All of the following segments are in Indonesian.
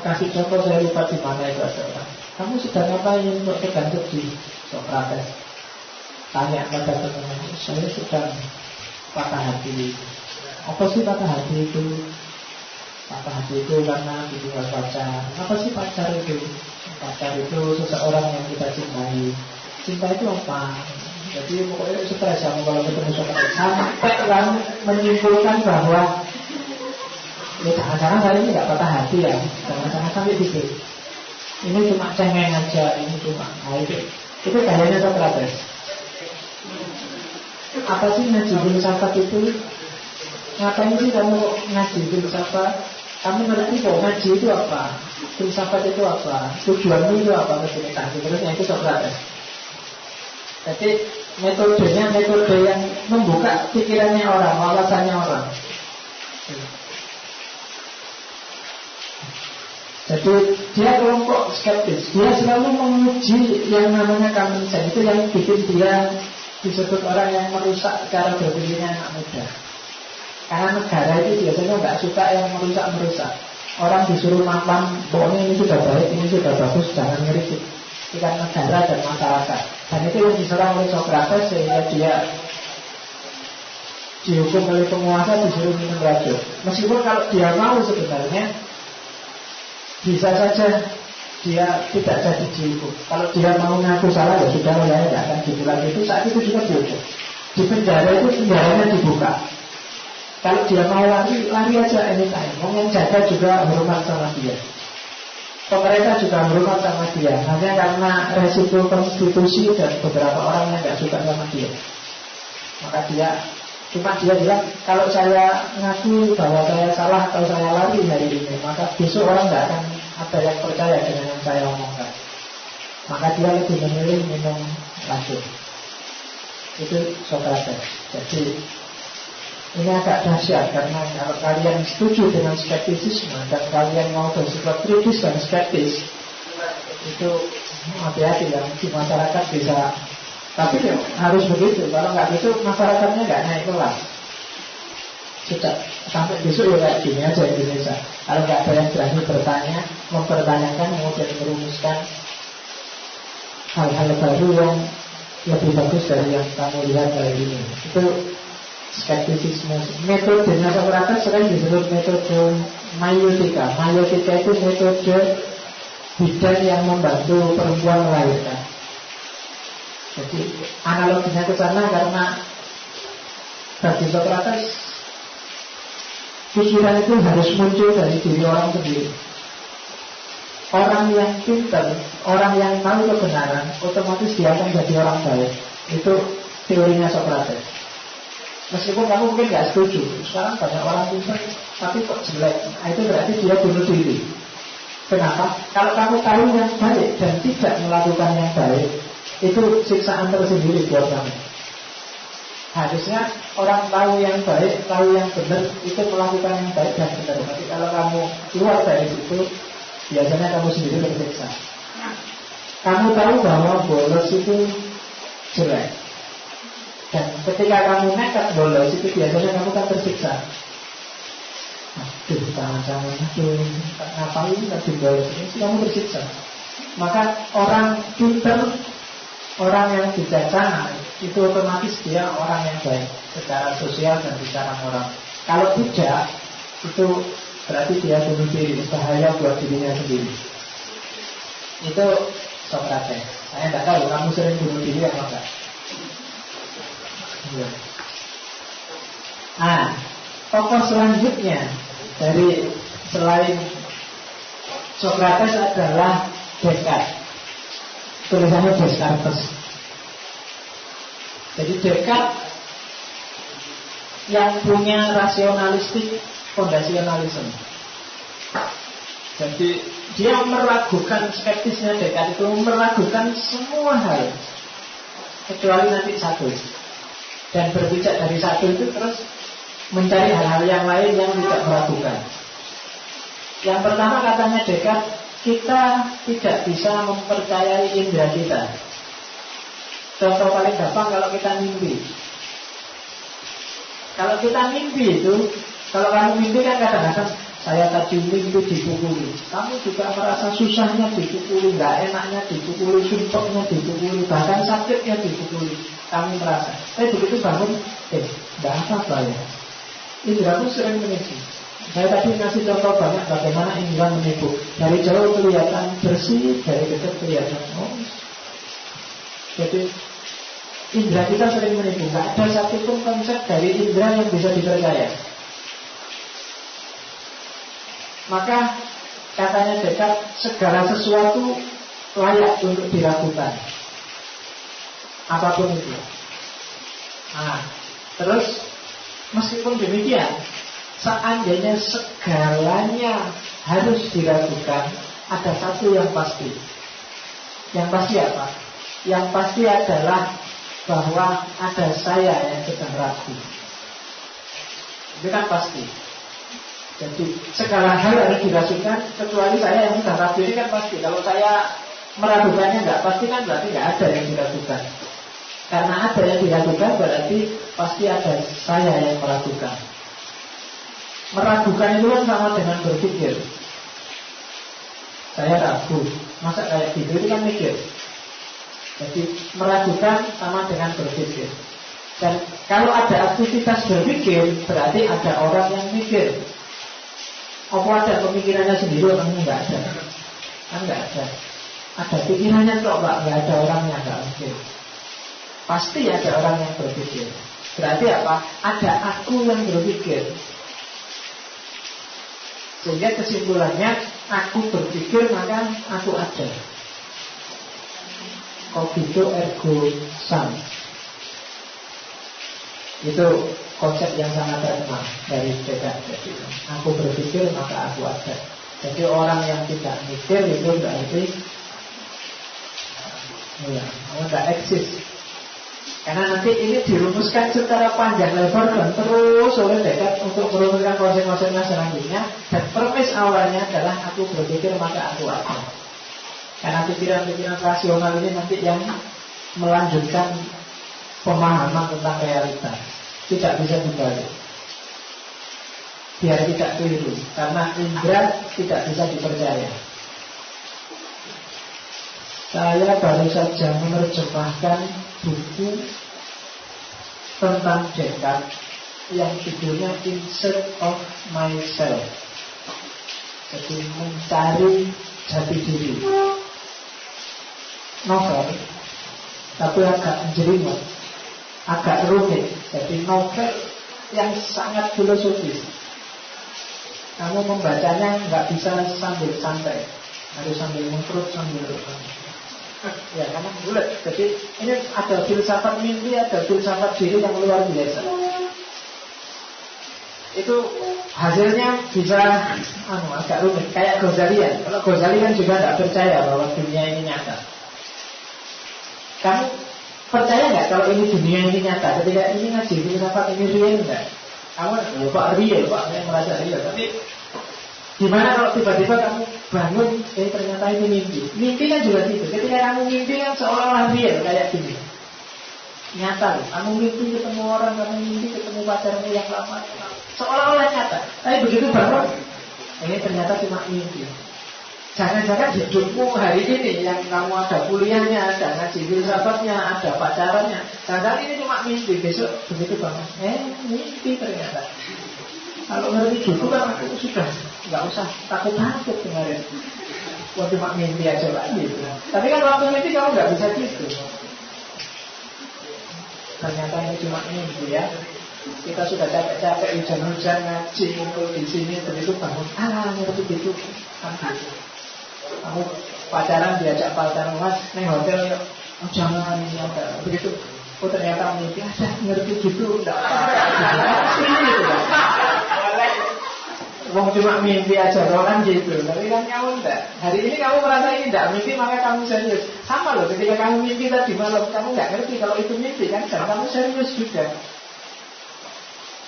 kasih contoh, saya lupa di mana itu ada orang. Kamu sudah ngapain untuk tergantung di Sokrates? Tanya pada teman, saya sedang patah hati. Apa sih patah hati itu? Patah hati itu karena ditinggal pacar. Apa sih pacar itu? Pacar itu seseorang yang kita cintai. Cinta itu apa? Jadi pokoknya stres kamu kalau ketemu Sokrates. Sampai kamu menyimpulkan bahwa ya jangan-jangan saya ini nggak patah hati ya. Jangan-jangan sampai gitu. Ini cuma cengeng aja, ini cuma itu gayanya Sokrates. Apa sih ngaji filsafat itu? Ngapain sih kamu ngaji filsafat? Kamu ngerti kok ngaji itu apa? Filsafat itu apa? Tujuanmu itu apa? Terusnya itu Sokrates. Jadi metodenya metode yang membuka pikirannya orang, wawasannya orang. Jadi dia kelompok skeptis. Dia selalu menguji yang namanya common sense. Itu yang bikin dia disebut orang yang merusak cara berpikirnya anak muda. Karena negara itu biasanya nggak suka yang merusak-merusak. Orang disuruh mapan, pokoknya ini sudah baik, ini sudah bagus, jangan ngeritik. Itu kan negara dan masyarakat. Dan itu yang diserang oleh Sokrates sehingga dia dihukum oleh penguasa, disuruh minum racun. Meskipun kalau dia mau sebenarnya bisa saja dia tidak jadi dihukum. Kalau dia mau ngaku salah ya sudah, ya tidak akan dihukum. Itu saat itu juga dihukum. Di penjara itu penjaranya dibuka. Kalau dia mau lari, lari aja anytime. Mau yang jaga juga hormat sama dia. Pemerintah juga hormat sama dia. Hanya karena resiko konstitusi dan beberapa orang yang tidak suka sama dia. Maka dia bilang, kalau saya ngaku bahwa saya salah atau saya lari hari ini, maka besok orang tidak akan ada yang percaya dengan yang saya omongkan. Maka dia lebih memilih minum racun. Itu Sokrates. Jadi ini agak dahsyat karena kalau kalian setuju dengan skeptisisme dan kalian mau bersifat kritis dan skeptis, itu hati-hati ya, di masyarakat bisa. Tapi ya, harus begitu. Kalau nggak gitu masyarakatnya nggak naik kelas. Sudah sampai besok ya kayak gini aja Indonesia. Kalau nggak ada yang berani bertanya, mempertanyakan, kemudian merumuskan hal-hal baru yang lebih bagus dari yang kamu lihat hari ini. Itu skeptisisme. Metodenya Sokrates sering disebut metode maiotika. Maiotika itu metode bidan yang membantu perempuan melahirkan. Jadi analoginya ke sana karena bagi Sokrates pikiran itu harus muncul dari diri orang sendiri. Orang yang pintar, orang yang tahu kebenaran, otomatis dia akan jadi orang baik. Itu teorinya Sokrates. Meskipun kamu mungkin gak setuju, sekarang banyak orang pintar tapi kok jelek, nah, itu berarti dia bunuh diri. Kenapa? Kalau kamu tahu yang baik dan tidak melakukan yang baik, itu siksaan tersendiri buat kamu. Harusnya orang tahu yang baik, tahu yang benar, itu melakukan yang baik dan benar. Tapi kalau kamu keluar dari situ, biasanya kamu sendiri tersiksa. Kamu tahu bahwa bolos itu jelek, dan ketika kamu nekat bolos itu biasanya kamu kan tersiksa. Aduh, jangan-jangan itu ngapain tadi bolos ini, kamu tersiksa. Maka orang pintar, orang yang bijaksana itu otomatis dia orang yang baik secara sosial dan secara moral. Kalau tidak, itu berarti dia bunuh diri, bahaya buat dirinya sendiri. Itu Sokrates. Saya tidak tahu kamu sering bunuh diri atau enggak. Ya. Tokoh selanjutnya dari selain Sokrates adalah Descartes. Tulisannya Descartes. Jadi Descartes yang punya rasionalistik fondasionalisme. Jadi dia meragukan, skeptisnya Descartes itu meragukan semua hal kecuali nanti satu, dan berpijak dari satu itu terus mencari hal-hal yang lain yang tidak meragukan. Yang pertama katanya Descartes, kita tidak bisa mempercayai indera kita. Contoh paling gampang kalau kita mimpi. Kalau kita mimpi itu, kalau kamu mimpi kan kadang-kadang Saya tadi mimpi dipukuli. Kamu juga merasa susahnya dipukuli, nggak enaknya dipukuli, sumpahnya dipukuli, bahkan sakitnya dipukuli. Kamu merasa. Tapi begitu bangun, nggak apa-apa ya. Indraku sering menipu. Saya tadi ngasih contoh banyak bagaimana indra menipu. Dari jauh kelihatan bersih, dari dekat kelihatan Jadi indra kita sering menipu. Nggak ada satupun konsep dari indra yang bisa dipercaya. Maka katanya Descartes, segala sesuatu layak untuk diragukan, apapun itu. Nah, terus meskipun demikian, seandainya segalanya harus diragukan, ada satu yang pasti. Yang pasti apa? Yang pasti adalah bahwa ada saya yang sedang ragu. Itu kan pasti. Jadi segala hal harus diragukan kecuali saya yang sedang ragu. Ini kan pasti. Kalau saya meragukannya nggak pasti, kan berarti nggak ada yang diragukan. Karena ada yang diragukan berarti pasti ada saya yang meragukan. Meragukan itu kan sama dengan berpikir. Saya ragu, masa kayak gitu, itu kan mikir. Jadi meragukan sama dengan berpikir. Dan kalau ada aktivitas berpikir, berarti ada orang yang mikir. Apa ada pemikirannya sendiri? Orangnya nggak ada. Kan nggak ada. Ada pikirannya kok, nggak ada orangnya, nggak mungkin. Pasti ada orang yang berpikir. Berarti apa? Ada aku yang berpikir. Sehingga kesimpulannya, aku berpikir maka aku ada. Cogito ergo sum. Itu konsep yang sangat terkenal dari Descartes. Aku berpikir maka aku ada. Jadi orang yang tidak mikir itu berarti tidak eksis. Karena nanti ini dirumuskan secara panjang lebar dan terus oleh Descartes untuk merumuskan konsep-konsepnya selanjutnya. Dan premis awalnya adalah aku berpikir maka aku ada. Karena pikiran-pikiran rasional ini nanti yang melanjutkan pemahaman tentang realitas. Tidak bisa dibalik. Biar tidak keliru. Karena indra tidak bisa dipercaya. Saya baru saja menerjemahkan buku tentang Descartes yang judulnya In Search of Myself. Jadi mencari jati diri. Novel, tapi agak menjelimet, agak rumit. Jadi novel yang sangat filosofis. Kamu membacanya nggak bisa sambil santai, harus sambil mengkerut, sambil ya karena bulat. Jadi ini ada filsafat mimpi, ada filsafat diri yang luar biasa. Itu hasilnya bisa agak rumit, kayak Ghazali. Kalau Ghazali kan juga tidak percaya bahwa dunia ini nyata. Kamu percaya nggak kalau ini dunia ini nyata? Ketika ini ngaji filsafat ini real nggak? Kamu Pak real, Pak saya merasa real. Tapi gimana kalau tiba-tiba kamu bangun, ternyata ini mimpi. Mimpi kan juga gitu. Ketika kamu mimpi kan seolah-olah real kayak gini. Nyata loh. Kamu mimpi ketemu orang, kamu mimpi ketemu pacarmu yang lama, seolah-olah nyata. Tapi begitu bangun, ini ternyata cuma mimpi. Jangan-jangan hidupmu hari ini yang kamu ada kuliahnya, ada ngaji filsafatnya, ada pacarannya. Jangan ini cuma mimpi. Besok begitu bangun, mimpi ternyata. Kalau ngerti gitu kan aku sudah nggak usah takut-takut kemarin. Wah cuma mimpi aja lagi. Tapi kan waktu mimpi kamu nggak bisa gitu. Ternyata ini cuma mimpi ya. Kita sudah capek-capek hujan-hujan ngaji ngumpul di sini, begitu bangun, ngerti gitu kan gitu. Kamu pacaran diajak pacaran, mas, neng hotel yuk, jangan ini ada begitu. Oh ternyata mimpi, ada ngerti gitu, enggak apa-apa. Gitu kan. Wong cuma mimpi aja kan gitu. Tapi kan kamu enggak. Hari ini kamu merasa ini enggak mimpi, maka kamu serius. Sama loh, ketika kamu mimpi tadi malam, kamu enggak ngerti kalau itu mimpi kan, dan kamu serius juga.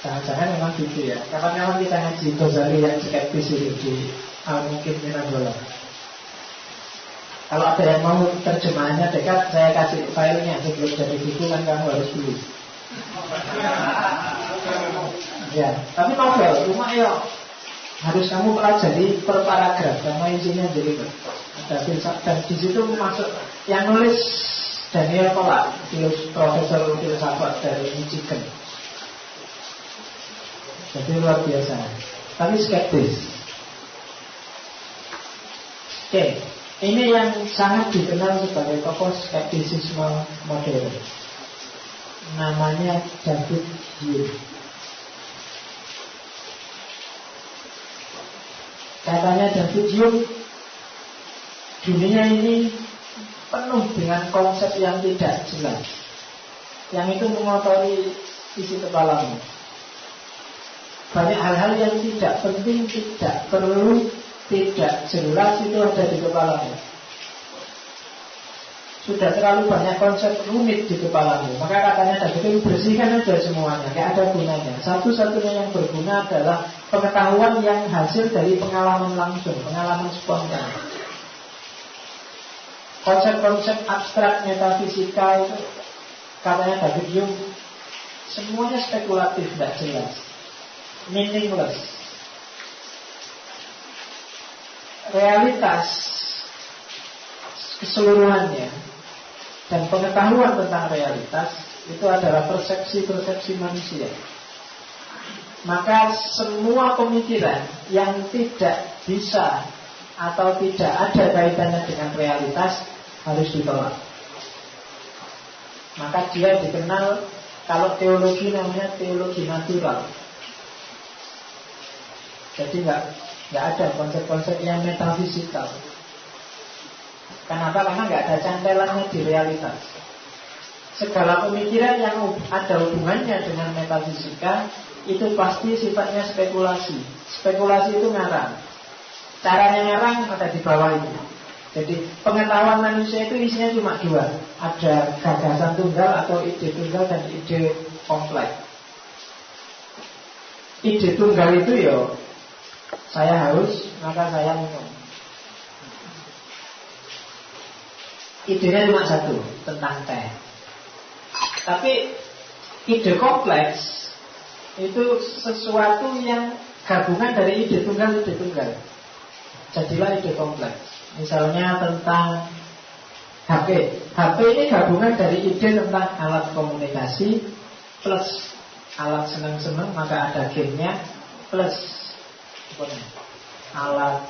Jangan-jangan memang gitu ya. Kapan-kapan kita ngaji Ghazali yang skeptis itu di mungkin Minanggola. Kalau ada yang mau terjemahannya Descartes, saya kasih filenya sebelum jadi buku kan kamu harus beli. Ya, tapi novel, cuma ya Harus kamu pelajari per paragraf karena isinya jadi ada filsafat dan di situ masuk yang nulis Daniel Pollak, profesor filsafat dari Michigan. Jadi luar biasa. Tapi skeptis. Oke, ini yang sangat dikenal sebagai tokoh skeptisisme modern. Namanya David Hume. Katanya David Hume, dunia ini penuh dengan konsep yang tidak jelas, yang itu mengotori isi kepalamu. Banyak hal-hal yang tidak penting, tidak perlu, tidak jelas itu ada di kepalamu. Sudah terlalu banyak konsep rumit di kepalamu. Maka katanya David, bersihkan aja semuanya, gak ada gunanya. Satu-satunya yang berguna adalah pengetahuan yang hasil dari pengalaman langsung, pengalaman spontan. Konsep-konsep abstrak metafisika itu katanya David Hume semuanya spekulatif, tidak jelas, meaningless. Realitas keseluruhannya dan pengetahuan tentang realitas itu adalah persepsi-persepsi manusia. Maka semua pemikiran yang tidak bisa atau tidak ada kaitannya dengan realitas harus ditolak. Maka dia dikenal, kalau teologi namanya teologi natural. Jadi nggak ada konsep-konsep yang metafisikal. Kenapa? Karena nggak ada cantelannya di realitas. Segala pemikiran yang ada hubungannya dengan metafisika itu pasti sifatnya spekulasi. Spekulasi itu ngarang. Caranya ngarang ada di bawah itu. Jadi pengetahuan manusia itu isinya cuma dua. Ada gagasan tunggal atau ide tunggal dan ide kompleks. Ide tunggal itu ya, saya haus maka saya minum. Idenya cuma satu, tentang teh. Tapi ide kompleks itu sesuatu yang gabungan dari ide tunggal. Jadilah ide kompleks. Misalnya tentang HP. HP ini gabungan dari ide tentang alat komunikasi plus alat senang-senang, maka ada gamenya, plus alat.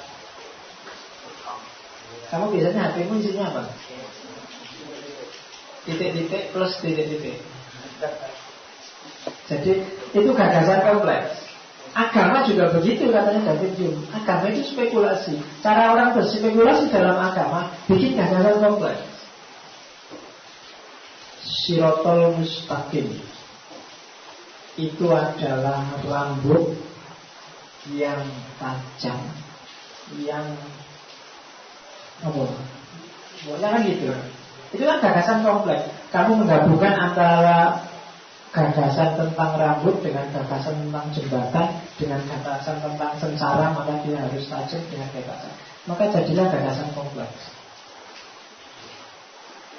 Kamu biasanya HP-mu isinya apa? Titik-titik plus titik-titik. Jadi itu gagasan kompleks. Agama juga begitu katanya David Hume. Agama itu spekulasi. Cara orang berspekulasi dalam agama bikin gagasan kompleks. Sirotol mustaqim itu adalah rambut yang tajam, yang apa? Pokoknya kan gitu. Itu kan gagasan kompleks. Kamu menggabungkan antara gagasan tentang rambut dengan gagasan tentang jembatan dengan gagasan tentang sengsara, maka dia harus tajam dengan gagasan. Maka jadilah gagasan kompleks.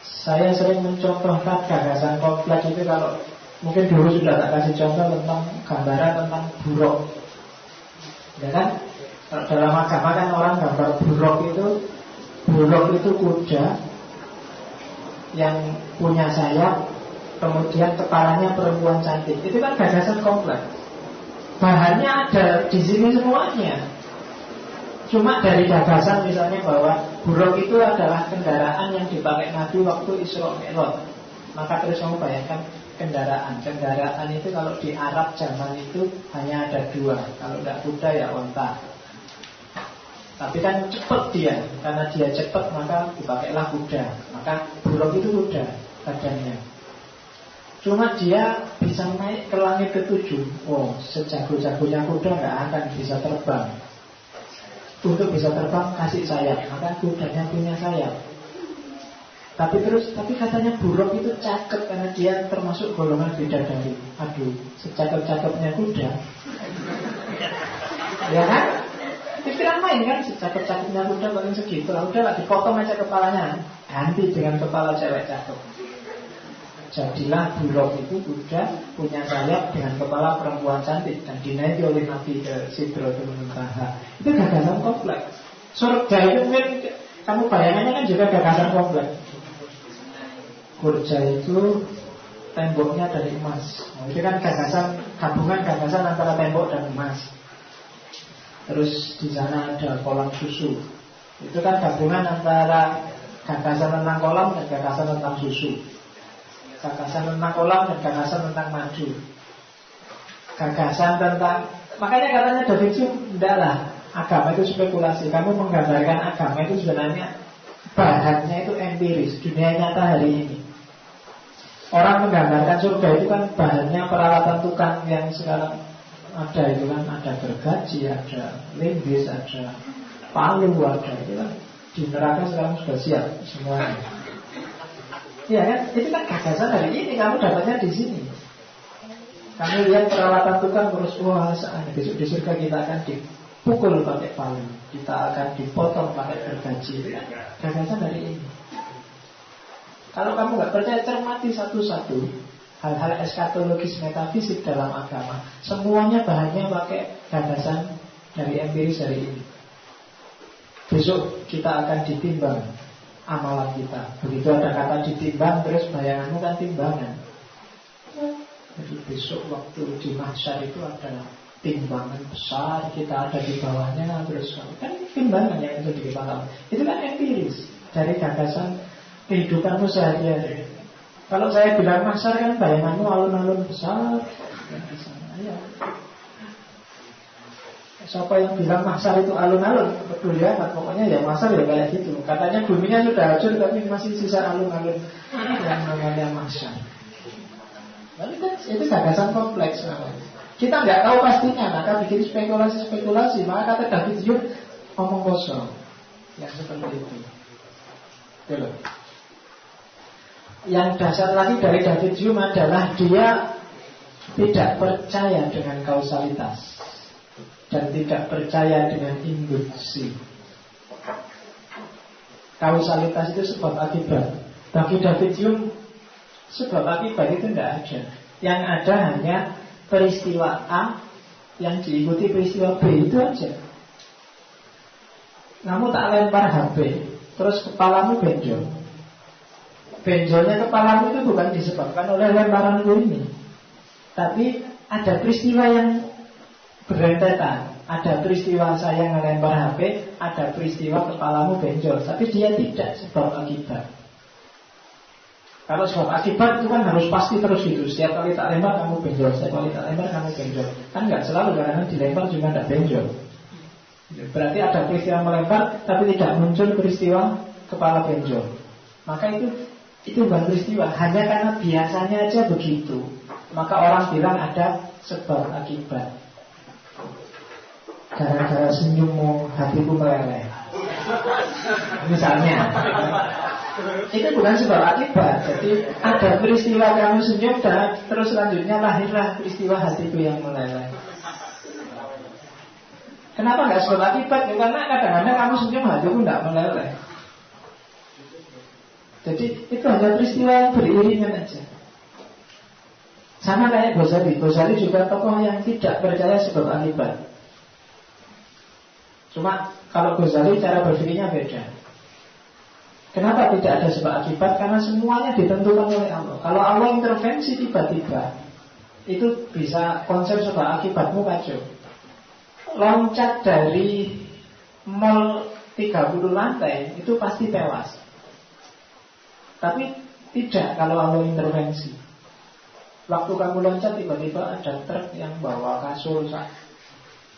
Saya sering mencontohkan gagasan kompleks itu kalau mungkin dulu sudah tak kasih contoh tentang gambaran tentang buruk. Ya kan? Kalau dalam agama kan orang gambar buruk itu kuda yang punya sayap, kemudian kepalanya perempuan cantik. Itu kan gagasan kompleks. Bahannya ada di sini semuanya. Cuma dari gagasan misalnya bahwa buruk itu adalah kendaraan yang dipakai Nabi waktu Isra Mi'raj. Maka terus kamu bayangkan kendaraan itu kalau di Arab zaman itu hanya ada dua. Kalau tidak kuda ya onta. Tapi kan cepat dia. Karena dia cepat maka dipakailah kuda. Maka buruk itu kuda badannya. Cuma dia bisa naik ke langit ke-7. Oh, sejago-jagonya kuda nggak akan bisa terbang. Untuk bisa terbang kasih sayap. Maka kudanya punya sayap. Tapi katanya buruk itu cakep karena dia termasuk golongan bidadari. Aduh, secakep-cakepnya kuda. Ya kan? Pikiran main kan, secakep-cakepnya kuda paling segitu. Udahlah dipotong aja kepalanya, ganti dengan kepala cewek cakep. jadilah bulog itu kuda punya sayap dengan kepala perempuan cantik dan dinaiki oleh Nabi ke Sidratul Muntaha. Itu gagasan kompleks. Surga itu mungkin kamu bayangannya kan juga gagasan kompleks. Surga itu temboknya dari emas. Nah, itu kan gagasan gabungan gagasan antara tembok dan emas. Terus di sana ada kolam susu. Itu kan gabungan antara gagasan tentang kolam dan gagasan tentang susu. Gagasan tentang kolam dan gagasan tentang madu. Gagasan tentang, makanya katanya David Hume, tidaklah agama itu spekulasi. Kamu menggambarkan agama itu sebenarnya bahannya itu empiris, dunia nyata hari ini. Orang menggambarkan surga itu kan bahannya peralatan tukang yang sekarang ada itu kan, ada gergaji, ada linggis, ada palu, ada itu kan. Di neraka sekarang sudah siap semuanya. Ya kan, itu kan gagasan hari ini, kamu dapatnya di sini. Kamu lihat peralatan tukang terus, wah saat besok di surga kita akan dipukul pakai palu, kita akan dipotong pakai gergaji. Itu kan gagasan hari ini. Kalau kamu nggak percaya, cermati satu-satu hal-hal eskatologis metafisik dalam agama. Semuanya bahannya pakai gagasan dari empiris hari ini. Besok kita akan ditimbang amalan kita. Begitu ada kata ditimbang, terus bayanganmu kan timbangan. Jadi besok waktu di mahsyar itu ada timbangan besar, kita ada di bawahnya, terus kan timbangan yang itu di kepala. Itu kan empiris dari gagasan kehidupanmu sehari-hari. Kalau saya bilang mahsyar kan bayanganmu alun-alun besar. Ya. Siapa yang bilang mahsyar itu alun-alun, peduli amat. Pokoknya ya mahsyar ya kayak gitu. Katanya buminya sudah hancur tapi masih sisa alun-alun yang namanya mahsyar. Itu gagasan kompleks namanya. Kita nggak tahu pastinya, maka bikin spekulasi-spekulasi. Maka kata David Hume, omong kosong. Yang seperti itu. Betul. Yang dasar lagi dari David Hume adalah dia tidak percaya dengan kausalitas dan tidak percaya dengan induksi. Kausalitas itu sebab akibat. Bagi David Hume, sebab akibat itu tidak ada. Yang ada hanya peristiwa A yang diikuti peristiwa B, itu aja. Kamu tak lempar HP, terus kepalamu benjol. Benjolnya kepalamu itu bukan disebabkan oleh lemparanku ini, tapi ada peristiwa yang berentetan. Ada peristiwa saya ngelempar HP, ada peristiwa kepalamu benjol. Tapi dia tidak sebab akibat. Kalau sebab akibat itu kan harus pasti terus gitu. Setiap kali tak lempar kamu benjol, setiap kali tak lempar kamu benjol. Kan nggak selalu, karena dilempar juga tidak benjol. Berarti ada peristiwa melempar, tapi tidak muncul peristiwa kepala benjol. Maka itu bukan peristiwa, hanya karena biasanya aja begitu. Maka orang bilang ada sebab akibat. Gara-gara senyummu hatiku meleleh, misalnya. Itu bukan sebab akibat. Jadi ada peristiwa kamu senyum dan terus selanjutnya lahirlah peristiwa hatiku yang meleleh. Kenapa nggak sebab akibat? Ya, karena kadang-kadang kamu senyum hatiku nggak meleleh. Jadi itu hanya peristiwa yang beriringan aja. Sama kayak Ghazali. Ghazali juga tokoh yang tidak percaya sebab akibat. Cuma kalau Ghazali cara berpikirnya beda. Kenapa tidak ada sebab akibat? Karena semuanya ditentukan oleh Allah. Kalau Allah intervensi tiba-tiba, itu bisa konsep sebab akibatmu kacau. Loncat dari mall 30 lantai itu pasti tewas. Tapi tidak kalau Allah intervensi. Waktu kamu loncat tiba-tiba ada truk yang bawa kasur.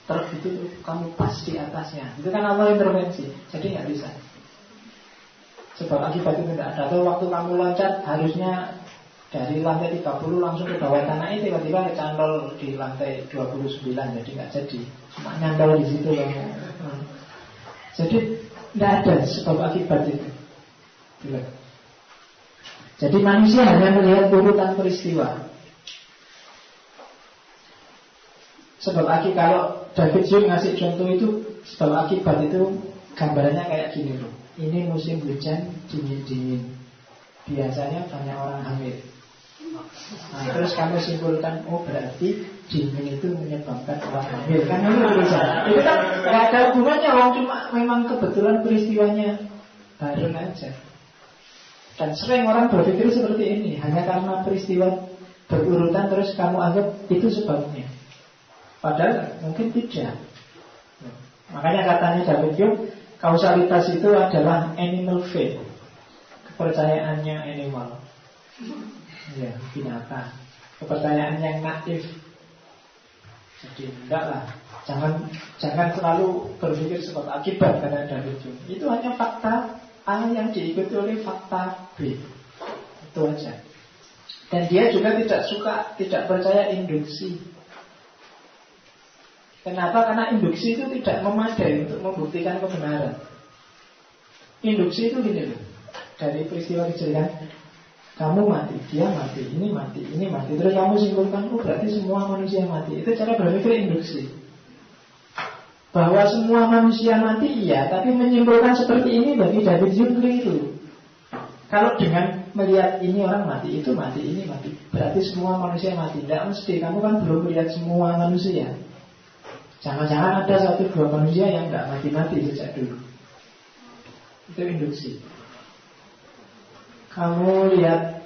Truk itu kamu pas di atasnya. Itu kan Allah intervensi. Jadi nggak bisa. Sebab akibat itu tidak ada. Atau waktu kamu loncat harusnya dari lantai 30 langsung ke bawah tanah, tiba-tiba kecantol di lantai 29. Jadi nggak jadi. Cuma nyantol di situ loh. Jadi tidak ada sebab akibat itu. Bila. Jadi manusia hanya melihat urutan peristiwa. Sebab akibat, kalau David Hume ngasih contoh itu, sebab akibat itu gambarannya kayak gini loh. Ini musim hujan dingin-dingin. Biasanya banyak orang hamil. Nah, terus kamu simpulkan, oh berarti dingin itu menyebabkan orang hamil. Kan itu urusan. Itu kan nggak ada hubungannya, orang cuma memang kebetulan peristiwanya bareng aja. Dan sering orang berpikir seperti ini, hanya karena peristiwa berurutan terus kamu anggap itu sebabnya. Padahal mungkin tidak. Makanya katanya David Hume, kausalitas itu adalah animal faith, kepercayaannya animal. Ya, binatang. Kepercayaan yang naif. Jadi enggak lah. Jangan selalu berpikir seperti akibat karena David Hume. Itu hanya fakta A yang diikuti oleh fakta B. Itu aja. Dan dia juga tidak percaya induksi. Kenapa? Karena induksi itu tidak memadai untuk membuktikan kebenaran. Induksi itu gini loh. Dari peristiwa kejadian, kamu mati, dia mati, ini mati, ini mati. Terus kamu simpulkan, oh berarti semua manusia mati. Itu cara berpikir induksi. Bahwa semua manusia mati, iya. Tapi menyimpulkan seperti ini bagi David Hume keliru. Kalau dengan melihat ini orang mati, itu mati, ini mati, berarti semua manusia mati. Tidak mesti, kamu kan belum melihat semua manusia. Jangan-jangan ada 1-2 manusia yang tidak mati-mati sejak dulu. Itu induksi. Kamu lihat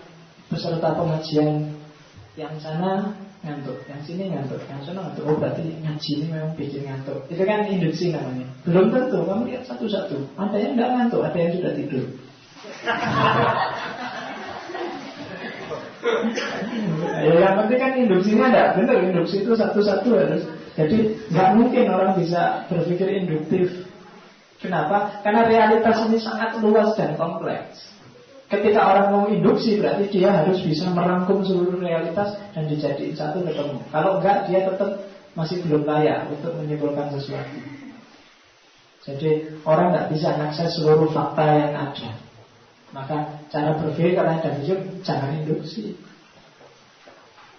peserta pengajian yang sana ngantuk, yang sini ngantuk, yang sana ngantuk. Oh berarti ngaji ini memang bikin ngantuk. Itu kan induksi namanya. Belum tentu, kamu lihat satu-satu. Ada yang tidak ngantuk, ada yang sudah tidur. Ya, yang penting kan induksinya tidak benar. Induksi itu satu-satu harus. Jadi nggak mungkin orang bisa berpikir induktif. Kenapa? Karena realitas ini sangat luas dan kompleks. Ketika orang mau induksi, berarti dia harus bisa merangkum seluruh realitas dan dijadiin satu ketemu. Kalau enggak, dia tetap masih belum layak untuk menyimpulkan sesuatu. Jadi orang nggak bisa mengakses seluruh fakta yang ada. Maka cara berpikir karena ada jangan induksi.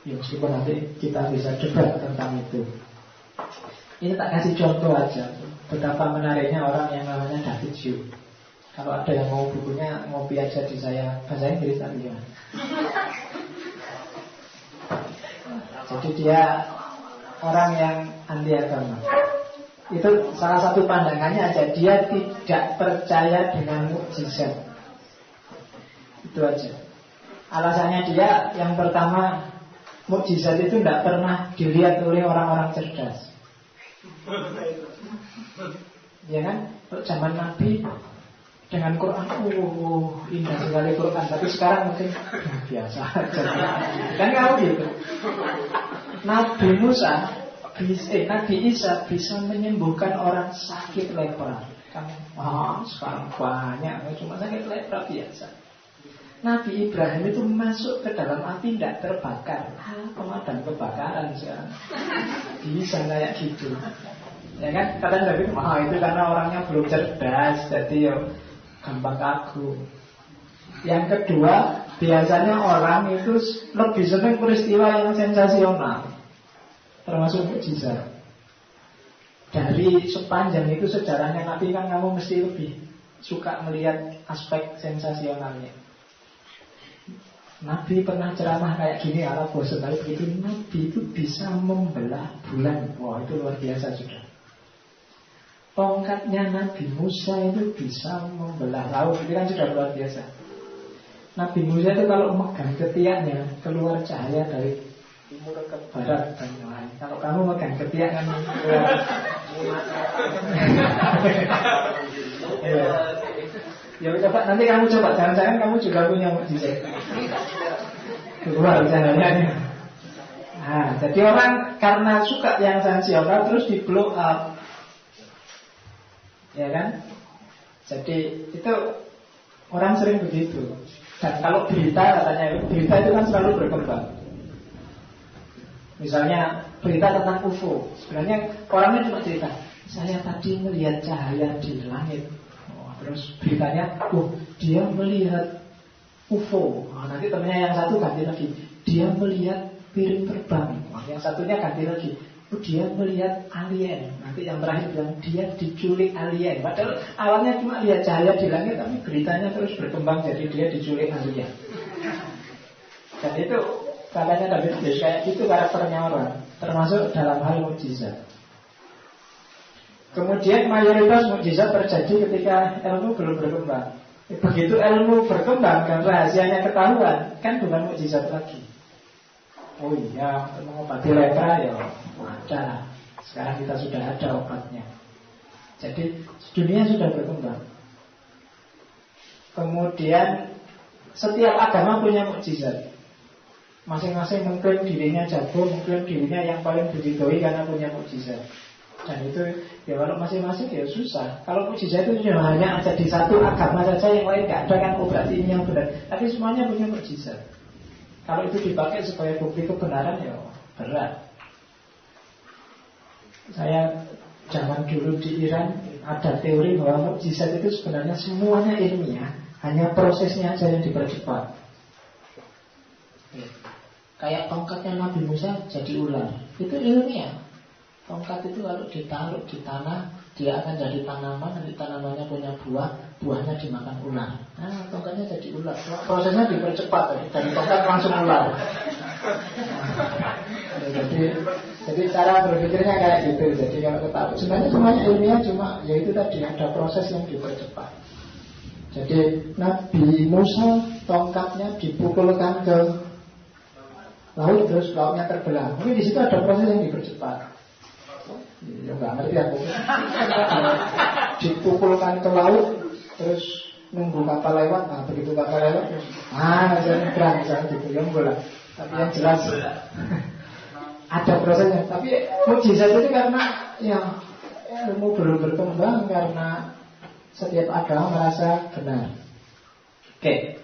Ya meskipun nanti kita bisa debat tentang itu. Ini tak kasih contoh aja betapa menariknya orang yang namanya David Hume. Kalau ada yang mau bukunya, ngopi aja di saya bahasa Inggris tadi ya. Jadi dia orang yang anti agama. Itu salah satu pandangannya aja. Dia tidak percaya dengan mukjizat. Itu aja. Alasannya dia yang pertama, mukjizat itu tidak pernah dilihat oleh orang-orang cerdas. Ya kan? Zaman Nabi dengan Quran, indah sekali Quran. Tapi sekarang mungkin biasa aja. Kan kalau gitu. Nabi Musa, Nabi Isa bisa menyembuhkan orang sakit lepra. Sekarang banyak, cuma sakit lepra biasa. Nabi Ibrahim itu masuk ke dalam api tidak terbakar. Pemadam kebakaran sekarang. Bisa kayak gitu. Ya kan? Kata Nabi, itu karena orangnya belum cerdas, jadi ya gampang kagum. Yang kedua, biasanya orang itu lebih senang peristiwa yang sensasional, termasuk mukjizat. Dari sepanjang itu sejarahnya Nabi kan kamu mesti lebih suka melihat aspek sensasionalnya. Nabi pernah ceramah kayak gini, ala bosan tapi begitu. Nabi itu bisa membelah bulan. Wah, itu luar biasa sudah. Tongkatnya Nabi Musa itu bisa membelah laut. Itu kan sudah luar biasa. Nabi Musa itu kalau megang ketiaknya keluar cahaya dari timur ke barat dan lain. Kalau kamu megang ketiak kan keluar. Ya coba nanti kamu coba, jangan-jangan kamu juga punya mukjizat. Keluar cahayanya. Nah, jadi orang karena suka yang sensasional terus di blow up. Ya kan? Jadi itu orang sering begitu. Dan kalau berita katanya, berita itu kan selalu berkembang. Misalnya berita tentang UFO. Sebenarnya orangnya cuma cerita, saya tadi melihat cahaya di langit. Terus beritanya, dia melihat UFO. Nanti temennya yang satu ganti lagi, dia melihat piring terbang. Yang satunya ganti lagi, dia melihat alien. Nanti yang terakhir bilang dia diculik alien. Padahal awalnya cuma lihat cahaya di langit, tapi beritanya terus berkembang jadi dia diculik alien. Dan itu katanya David Hughes kayak itu karakternya orang, termasuk dalam hal mukjizat. Kemudian mayoritas mukjizat terjadi ketika ilmu belum berkembang. Begitu ilmu berkembang dan rahasianya ketahuan, kan bukan mukjizat lagi. Oh iya, untuk mengobati lepra ya ada. Sekarang kita sudah ada obatnya. Jadi dunia sudah berkembang. Kemudian setiap agama punya mukjizat. Masing-masing mengklaim dirinya jago, mengklaim dirinya yang paling diridhoi karena punya mukjizat. Dan itu ya kalau masing-masing ya susah. Kalau mukjizat itu hanya ada di satu agama saja, yang lain nggak ada, kan berarti ini yang benar. Tapi semuanya punya mukjizat. Kalau itu dipakai sebagai bukti kebenaran ya berat. Saya zaman dulu di Iran ada teori bahwa mukjizat itu sebenarnya semuanya ilmiah, hanya prosesnya aja yang dipercepat. Kayak tongkatnya Nabi Musa jadi ular, itu ilmiah. Tongkat itu kalau ditaruh di tanah, dia akan jadi tanaman, nanti tanamannya punya buah, buahnya dimakan ular. Nah, tongkatnya jadi ular. Prosesnya dipercepat, dari tongkat langsung ular. Jadi cara berpikirnya kayak gitu. Jadi kalau ketahui sebenarnya semuanya ilmiah, cuma ya itu tadi ada proses yang dipercepat. Jadi Nabi Musa tongkatnya dipukulkan ke laut, terus lautnya terbelah. Mungkin di situ ada proses yang dipercepat. Ya nggak ngerti aku. Dipukulkan ke laut, terus nunggu kapal lewat. Nah begitu kapal lewat, jadi perang misalnya gitu. Ya boleh. Tapi yang jelas ada prosesnya. Tapi mukjizat itu karena ya ilmu belum berkembang, karena setiap agama merasa benar. Oke.